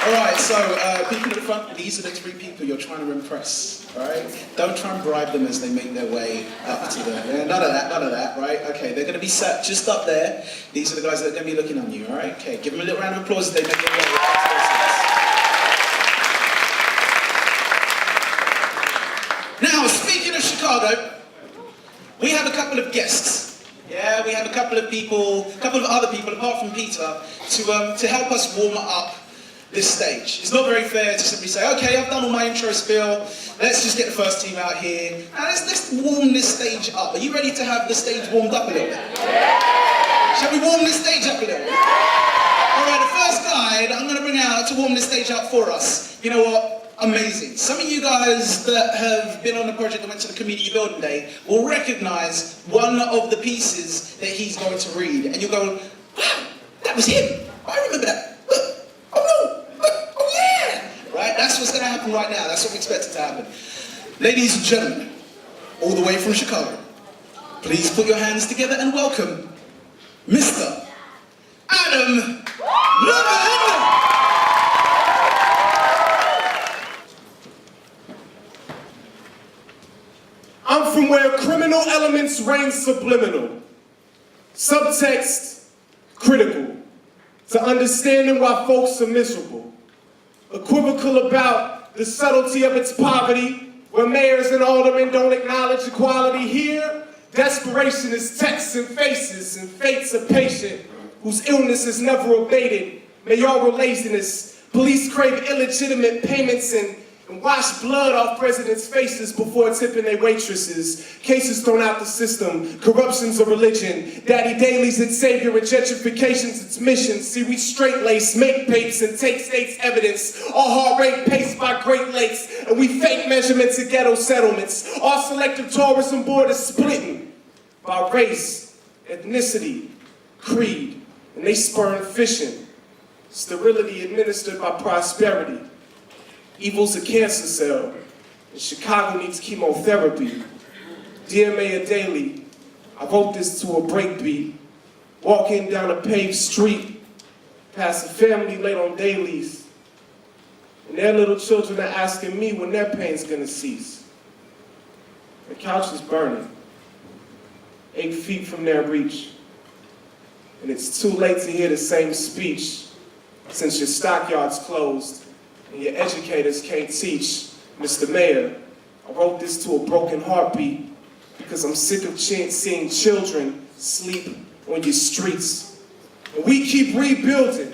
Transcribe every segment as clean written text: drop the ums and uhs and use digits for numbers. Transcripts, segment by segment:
Alright, so people at the front, these are the three people you're trying to impress, alright? Don't try and bribe them as they make their way up to the... Yeah, none of that, right? Okay, they're going to be sat just up there. These are the guys that are going to be looking on you, alright? Okay, give them a little round of applause as they make their way up to their seats. Now, speaking of Chicago, we have a couple of guests. Yeah, we have a couple of people, a couple of other people apart from Peter to help us warm up this stage. It's not very fair to simply say, okay, I've done all my intro spiel, let's just get the first team out here. Now let's warm this stage up. Are you ready to have the stage warmed up a little bit? Yeah. Shall we warm this stage up a little bit? Yeah. Alright, the first guy that I'm going to bring out to warm this stage up for us, you know what? Amazing. Some of you guys that have been on the project that went to the community building day will recognise one of the pieces that he's going to read. And you'll go, wow, that was him. I remember that. Right? That's what's going to happen right now. That's what we expect it to happen. Ladies and gentlemen, all the way from Chicago, please put your hands together and welcome Mr. Adam Levin! I'm from where criminal elements reign subliminal. Subtext, critical. To understanding why folks are miserable. Equivocal about the subtlety of its poverty, where mayors and aldermen don't acknowledge equality. Here, desperation is texts and faces, and fate's a patient whose illness is never abated. Mayoral laziness, police crave illegitimate payments and wash blood off presidents' faces before tipping their waitresses. Cases thrown out the system, corruption's a religion. Daddy Daley's its savior and gentrification's its mission. See, we straight-lace, make papes, and take states' evidence. Our heart rate paced by Great Lakes, and we fake measurements of ghetto settlements. Our selective tourism board is splitting by race, ethnicity, creed, and they spurn fishing. Sterility administered by prosperity. Evil's a cancer cell, and Chicago needs chemotherapy. Dear Mayor Daley, I wrote this to a breakbeat. Walking down a paved street, past a family late on dailies, and their little children are asking me when their pain's gonna cease. The couch is burning, 8 feet from their reach, and it's too late to hear the same speech since your stockyard's closed. And your educators can't teach. Mr. Mayor, I wrote this to a broken heartbeat because I'm sick of seeing children sleep on your streets. And we keep rebuilding,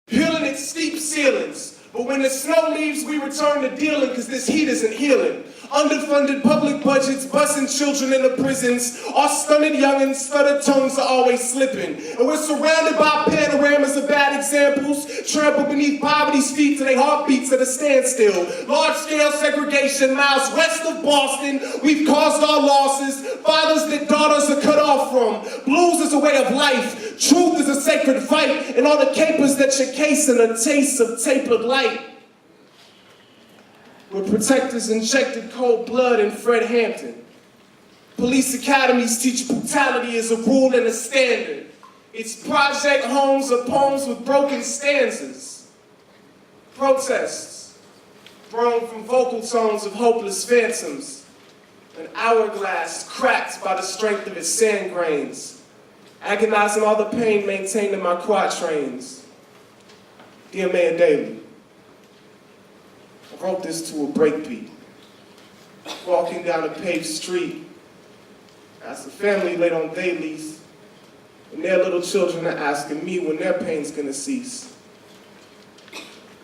peeling its steep ceilings. But when the snow leaves, we return to dealing because this heat isn't healing. Underfunded public budgets, busing children into prisons. Our stunted youngins, stuttered tongues are always slipping. And we're surrounded by panoramas of bad examples, trampled beneath poverty's feet to their heartbeats at a standstill. Large-scale segregation miles west of Boston. We've caused our losses, fathers that daughters are cut off from. Blues is a way of life. Truth is a sacred fight. And all the capers that you're casing a taste of tapered light. Where protectors injected cold blood in Fred Hampton. Police academies teach brutality as a rule and a standard. It's project homes or poems with broken stanzas. Protests, grown from vocal tones of hopeless phantoms. An hourglass cracked by the strength of its sand grains. Agonizing all the pain maintained in my quatrains. Dear Mayor Daley, I wrote this to a breakbeat. Walking down a paved street, as the family late on dailies, and their little children are asking me when their pain's gonna cease.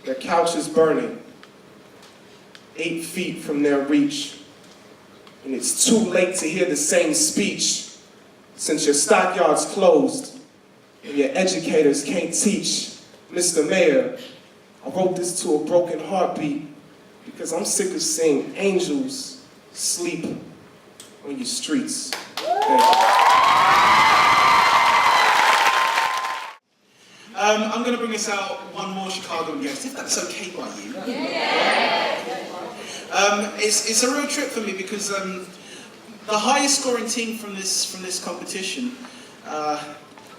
Their couch is burning, 8 feet from their reach, and it's too late to hear the same speech, since your stockyard's closed, and your educators can't teach. Mr. Mayor, I wrote this to a broken heartbeat, because I'm sick of seeing angels sleep on your streets. I'm going to bring us out one more Chicago guest, if that's okay by you. Yeah. It's a real trip for me because the highest scoring team from this competition,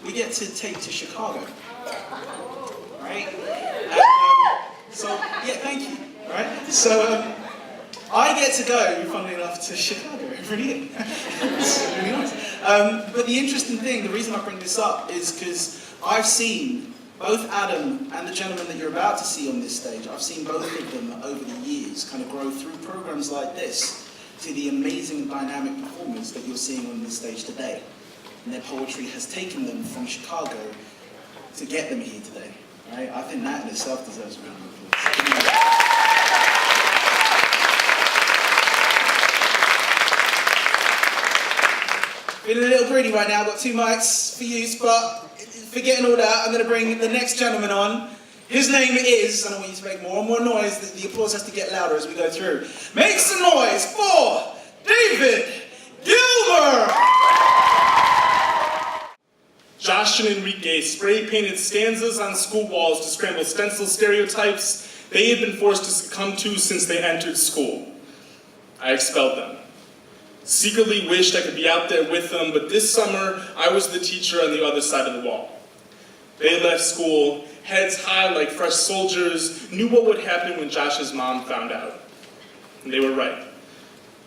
we get to take to Chicago, right? So So I get to go, funnily enough, to Chicago every year. It's really nice. But the interesting thing, the reason I bring this up is because I've seen both Adam and the gentleman that you're about to see on this stage, I've seen both of them over the years kind of grow through programs like this to the amazing dynamic performance that you're seeing on this stage today. And their poetry has taken them from Chicago to get them here today. Right? I think that in itself deserves a round of applause. Feeling a little greedy right now, I've got 2 mics for use, but forgetting all that, I'm going to bring the next gentleman on. His name is, and I want you to make more and more noise, the applause has to get louder as we go through. Make some noise for David Gilmer! Josh and Enrique spray-painted stanzas on school walls to scramble stencil stereotypes they had been forced to succumb to since they entered school. I expelled them. Secretly wished I could be out there with them, but this summer I was the teacher on the other side of the wall. They left school, heads high like fresh soldiers, knew what would happen when Josh's mom found out. And they were right.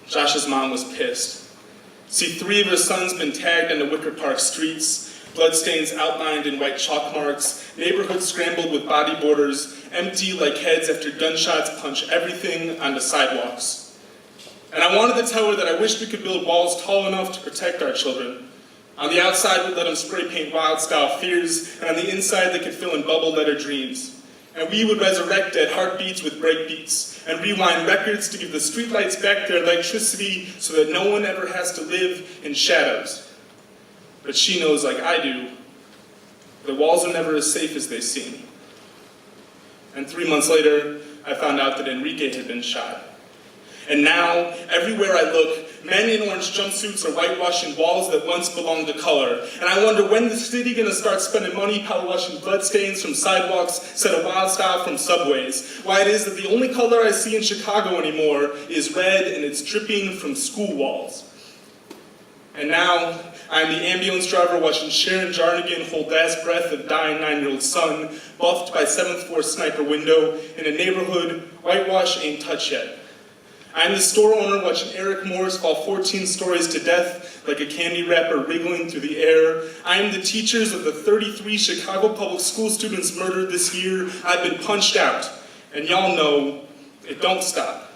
Josh's mom was pissed. See, 3 of her sons been tagged on the Wicker Park streets, bloodstains outlined in white chalk marks, neighborhoods scrambled with body borders, empty like heads after gunshots punch everything on the sidewalks. And I wanted to tell her that I wished we could build walls tall enough to protect our children. On the outside, we'd let them spray paint wild-style fears, and on the inside, they could fill in bubble-letter dreams. And we would resurrect dead heartbeats with breakbeats, and rewind records to give the streetlights back their electricity so that no one ever has to live in shadows. But she knows, like I do, the walls are never as safe as they seem. And 3 months later, I found out that Enrique had been shot. And now, everywhere I look, men in orange jumpsuits are whitewashing walls that once belonged to color. And I wonder, when the city gonna start spending money power washing bloodstains from sidewalks, set of wild style from subways? Why it is that the only color I see in Chicago anymore is red, and it's dripping from school walls. And now, I'm the ambulance driver watching Sharon Jarnigan hold last breath of dying 9-year-old son, buffed by 7th floor sniper window in a neighborhood whitewash ain't touched yet. I'm the store owner watching Eric Morris fall 14 stories to death like a candy wrapper wriggling through the air. I am the teachers of the 33 Chicago public school students murdered this year. I've been punched out, and y'all know it don't stop.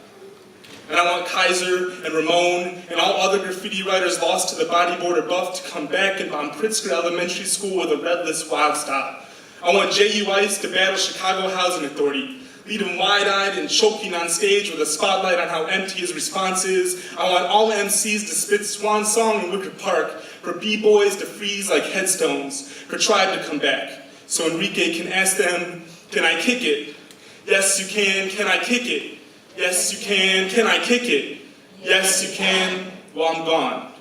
And I want Kaiser and Ramon and all other graffiti writers lost to the body border buff to come back and bomb Pritzker Elementary School with a redless wild stop. I want J.U. Ice to battle Chicago Housing Authority, lead him wide-eyed and choking on stage with a spotlight on how empty his response is. I want all MCs to spit swan song in Wicker Park, for B-boys to freeze like headstones, for Tribe to come back, so Enrique can ask them, can I kick it? Yes, you can I kick it? Yes, you can I kick it? Yes, you can, well, I'm gone.